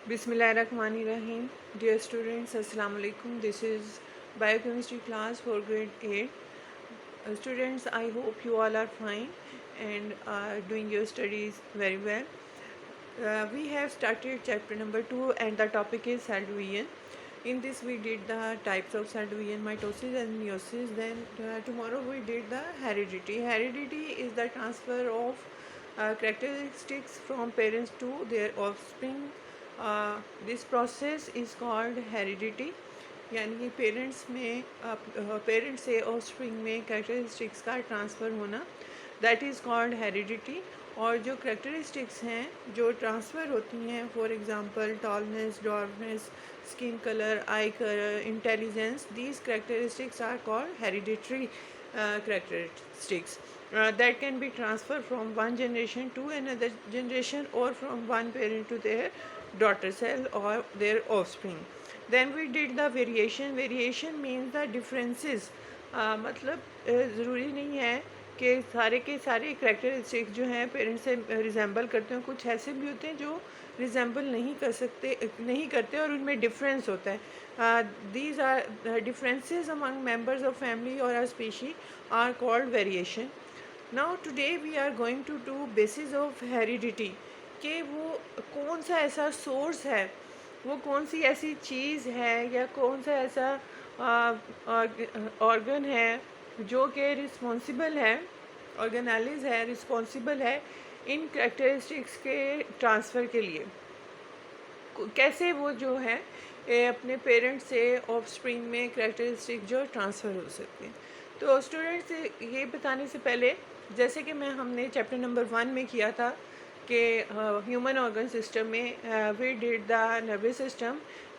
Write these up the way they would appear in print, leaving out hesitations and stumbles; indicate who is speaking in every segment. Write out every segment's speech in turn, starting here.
Speaker 1: Bismillahirrahmanirrahim. Dear students, Assalamu alaikum. This is biochemistry class for grade 8. Students, I hope you all are fine and are doing your studies very well. We have started chapter number 2 and the topic is cell division. In this we did the types of cell division, mitosis and meiosis. Then tomorrow we did the heredity. Heredity is the transfer of characteristics from parents to their offspring. This process is called heredity. यानी कि parents से offspring में characteristics का transfer होना, that is called heredity. और जो characteristics हैं जो ट्रांसफ़र होती हैं, for example tallness, dwarfness, skin colour, eye colour, intelligence, these characteristics are called hereditary characteristics that can be transferred from one generation to another generation or from one parent to their daughter cell or their offspring. Then we did the variation. Variation means the differences. मतलब ज़रूरी नहीं है कि सारे के सारे characteristics जो हैं पेरेंट्स से रिजेंबल करते हैं. कुछ ऐसे भी होते हैं जो रिजेंबल नहीं करते और उनमें डिफरेंस होता है. These are differences among members of family or a species are called variation. Now today we are going to do basis of heredity, कि वो कौन सा ऐसा सोर्स है, वो कौन सी ऐसी चीज़ है या कौन सा ऐसा ऑर्गन है जो कि रिस्पॉन्सिबल है, ऑर्गेनालिज है, रिस्पॉन्सिबल है इन करेक्टरिस्टिक्स के ट्रांसफ़र के लिए. कैसे वो जो है अपने पेरेंट्स से ऑफस्प्रिंग में करेक्टरिस्टिक जो ट्रांसफ़र हो सकते हैं. तो स्टूडेंट्स ये बताने से पहले, जैसे कि हमने चैप्टर नंबर 1 में किया था कि ह्यूमन ऑर्गन सिस्टम में we did the nervous system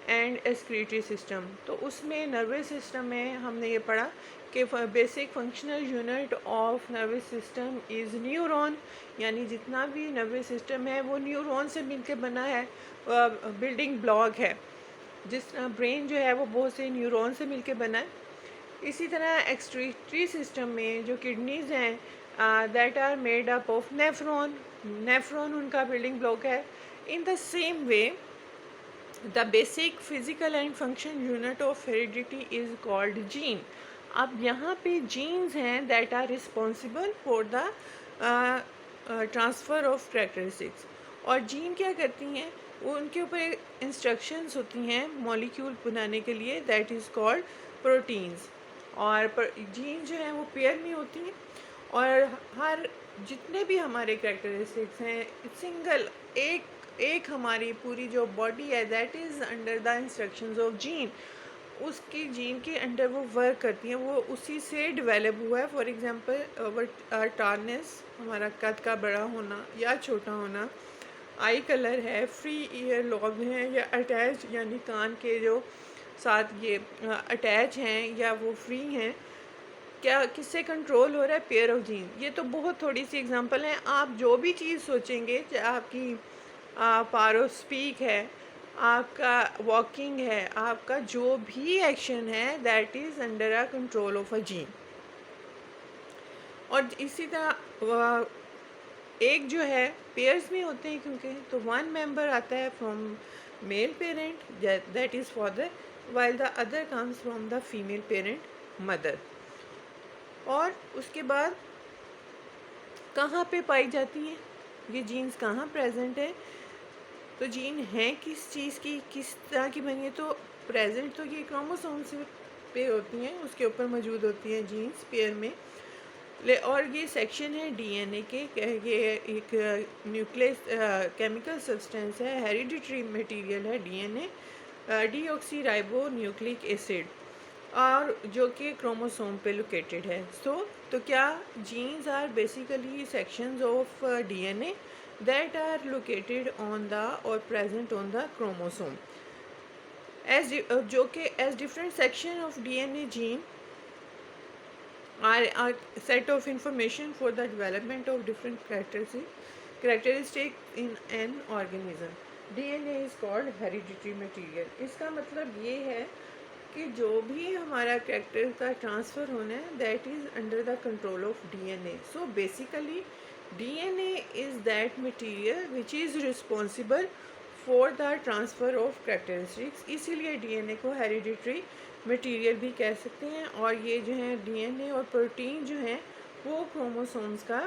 Speaker 1: and excretory system. तो उसमें नर्वस सिस्टम में हमने ये पढ़ा कि basic functional unit of nervous system is neuron. यानी जितना भी नर्वस सिस्टम है वो न्यूरॉन से मिलकर बना है, बिल्डिंग ब्लॉक है. जिस तरह ब्रेन जो है वो बहुत से न्यूरॉन से मिलकर बना है, इसी तरह एक्सक्रीटरी सिस्टम में जो किडनीज़ हैं that are made up of nephron उनका बिल्डिंग ब्लॉक है. In the same way the basic physical and function unit of heredity is called gene. अब यहाँ पे जीन्स हैं that are responsible for the transfer of characteristics. और gene क्या करती हैं, वो उनके ऊपर इंस्ट्रक्शंस होती हैं मॉलिक्यूल बनाने के लिए, दैट इज़ कॉल्ड प्रोटीन्स. और जीन जो हैं वो पेयर में होती हैं और हर जितने भी हमारे करेक्टरिस्टिक्स हैं सिंगल एक हमारी पूरी जो बॉडी है that is under the instructions of gene. उसकी जीन के अंडर वो वर्क करती हैं, वो उसी से डेवलप हुआ है. फॉर एग्जांपल टॉलनेस, हमारा कद का बड़ा होना या छोटा होना, आई कलर है, फ्री ईयर लॉब हैं या अटैच यानी कान के जो साथ ये अटैच हैं या वो फ्री हैं, क्या किससे कंट्रोल हो रहा है, पेयर ऑफ जीन. ये तो बहुत थोड़ी सी एग्जांपल हैं. आप जो भी चीज़ सोचेंगे, चाहे आपकी पावर ऑफ स्पीक है, आपका वॉकिंग है, आपका जो भी एक्शन है that is under a control of a gene. और इसी तरह एक जो है पेयर्स में होते हैं, क्योंकि तो वन मेंबर आता है from male parent that is father, while the other comes from the female parent mother. और उसके बाद कहाँ पे पाई जाती हैं ये जीन्स, कहाँ प्रेजेंट है. तो जीन है किस चीज़ की, किस तरह की बनी है, तो प्रेजेंट तो ये क्रोमोसोम्स पे होती हैं, उसके ऊपर मौजूद होती हैं जीन्स पेयर में. और ये सेक्शन है डीएनए के, ये एक न्यूक्लियस केमिकल सब्सटेंस है, हेरिडिटरी मटेरियल है DNA, deoxyribonucleic acid, और जो कि क्रोमोसोम पे लोकेटेड है. तो क्या genes are basically sections of DNA that are located on the और प्रेजेंट ऑन द क्रोमोसोम. जो कि as different section of DNA gene are a set of information for the development of different characteristics in an organism. DNA is called hereditary material. इसका मतलब ये है कि जो भी हमारा कैरेक्टर का ट्रांसफ़र होना है that is under the control of DNA. So basically DNA is that material which is responsible for the transfer of characteristics, इसीलिए डीएनए को हेरिडिटरी मटेरियल भी कह सकते हैं। और ये जो है डीएनए और प्रोटीन जो हैं वो क्रोमोसोम्स का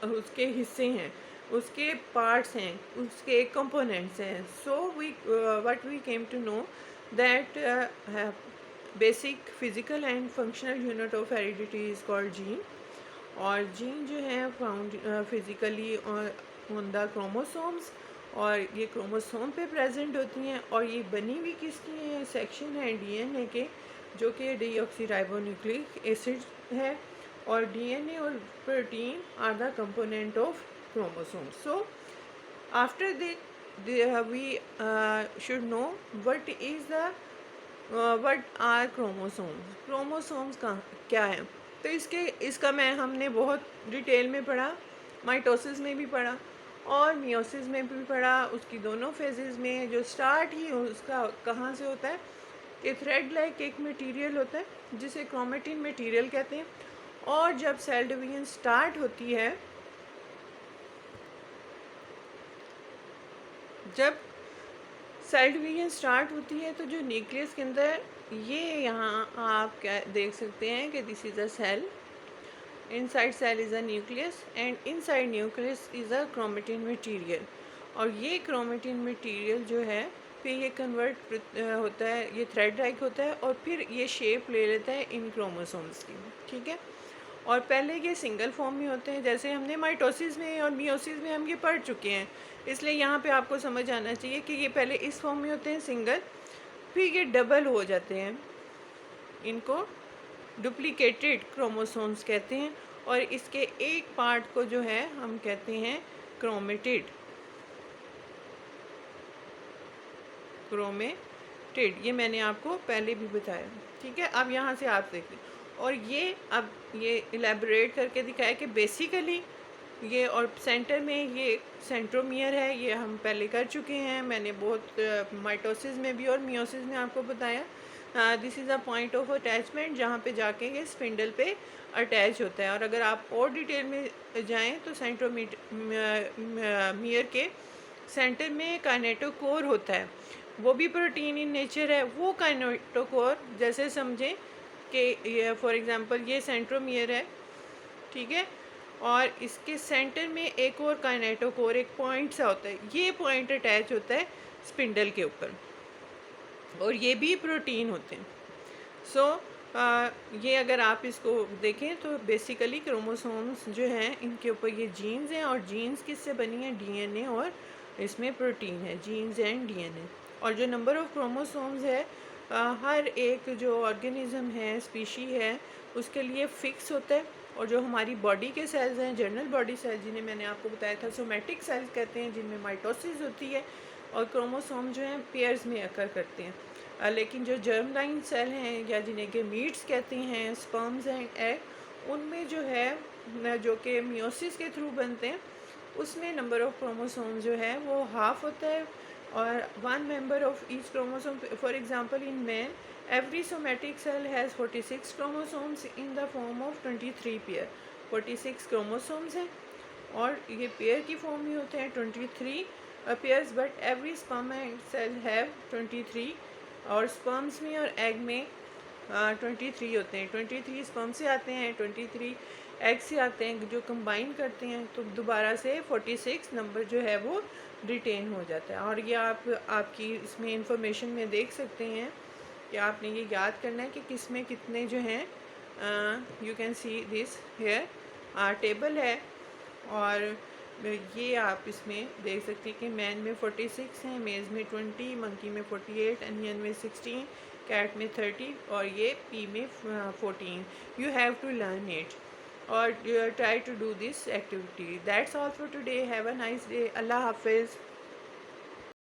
Speaker 1: उसके हिस्से हैं, उसके पार्ट्स हैं, उसके कंपोनेंट्स हैं। So we what we came to know that basic physical and functional unit of heredity is called gene. और जीन जो है found physically on the chromosomes, और ये क्रोमोसोम पे प्रेजेंट होती हैं। और ये बनी हुई किसकी है, सेक्शन है डीएनए के, जो कि डीऑक्सीराइबोन्यूक्लिक एसिड है। और डीएनए और protein are the component of chromosome. So after we should know what is the what are chromosomes। Chromosomes का क्या है, तो इसका हमने बहुत डिटेल में पढ़ा, माइटोसिस में भी पढ़ा और मियोसिस में भी पढ़ा। उसकी दोनों फेजेस में जो स्टार्ट ही उसका कहाँ से होता है कि थ्रेड लाइक एक मटेरियल होता है जिसे क्रोमेटिन मटेरियल कहते हैं। और जब सेल डिवीजन स्टार्ट होती है, जब सेल डिवीजन स्टार्ट होती है तो जो न्यूक्लियस के अंदर, ये यहाँ आप क्या देख सकते हैं कि this is a cell, inside cell is a nucleus and inside nucleus is a chromatin material. और ये क्रोमेटिन मटेरियल जो है फिर ये कन्वर्ट होता है, ये थ्रेड लाइक होता है और फिर ये शेप ले लेता है इन क्रोमोसोम्स की, ठीक है। और पहले ये सिंगल फॉर्म में होते हैं, जैसे हमने माइटोसिस में और मियोसिस में हम ये पढ़ चुके हैं, इसलिए यहाँ पे आपको समझ आना चाहिए कि ये पहले इस फॉर्म में होते हैं सिंगल, फिर ये डबल हो जाते हैं, इनको डुप्लीकेटेड क्रोमोसोम्स कहते हैं। और इसके एक पार्ट को जो है हम कहते हैं क्रोमेटिड, ये मैंने आपको पहले भी बताया, ठीक है। अब यहाँ से आप देखिए, और ये अब ये इलेबोरेट करके दिखाया कि बेसिकली ये, और सेंटर में ये सेंट्रोमियर है, ये हम पहले कर चुके हैं, मैंने बहुत माइटोसिस में भी और मियोसिस में आपको बताया। This is a point of attachment, जहाँ पे जाके ये स्पिंडल पे अटैच होता है। और अगर आप और डिटेल में जाएं तो सेंट्रोमियर के सेंटर में काइनेटोकोर होता है, वो भी प्रोटीन इन नेचर है। वो काइनेटोकोर जैसे समझें कि फॉर एग्जांपल ये सेंट्रोमियर है, ठीक है, और इसके सेंटर में एक और काइनेटोकोर, एक पॉइंट सा होता है, ये पॉइंट अटैच होता है स्पिंडल के ऊपर, और ये भी प्रोटीन होते हैं। सो ये अगर आप इसको देखें तो बेसिकली क्रोमोसोम्स जो हैं इनके ऊपर ये जीन्स हैं, और जीन्स किससे बनी है, डीएनए और इसमें प्रोटीन है, जीन्स एंड डीएनए। और जो नंबर ऑफ़ क्रोमोसोम्स है हर एक जो ऑर्गेनिज्म है, स्पीशी है, उसके लिए फ़िक्स होता है। और जो हमारी बॉडी के सेल्स हैं, जनरल बॉडी सेल्स, जिन्हें मैंने आपको बताया था सोमेटिक सेल्स कहते हैं, जिनमें माइटोसिस होती है और क्रोमोसोम जो हैं पेयर्स में अकर करते हैं। लेकिन जो जर्म लाइन सेल हैं या जिन्हें गेमीट्स कहते हैं, स्पर्म्स एंड एग, उनमें जो है जो कि मियोसिस के थ्रू बनते हैं, उसमें नंबर ऑफ़ क्रोमोसोम जो है वो हाफ होता है। और one member of each chromosome, for example in man every somatic cell has 46 chromosomes in the form of 23 pair. 46 chromosomes हैं और ये पेयर की फॉर्म में होते हैं 23 pairs, but every sperm and cell have 23। और स्पर्म्स में और एग में 23 होते हैं। 23 स्पर्म से आते हैं, 23 एग से आते हैं, जो कंबाइन करते हैं तो दोबारा से 46 नंबर जो है वो रिटेन हो जाता है। और ये आपकी इसमें इंफॉर्मेशन में देख सकते हैं कि आपने ये याद करना है कि किस में कितने जो हैं। You can see this here table है, और ये आप इसमें देख सकते हैं कि मैन में 46 हैं, मेज में 20, मंकी में 48, अनियन में 16, कैट में 30 और ये पी में 14। You have to learn it और try to do this activity. That's all for today. Have a nice day. Allah Hafiz.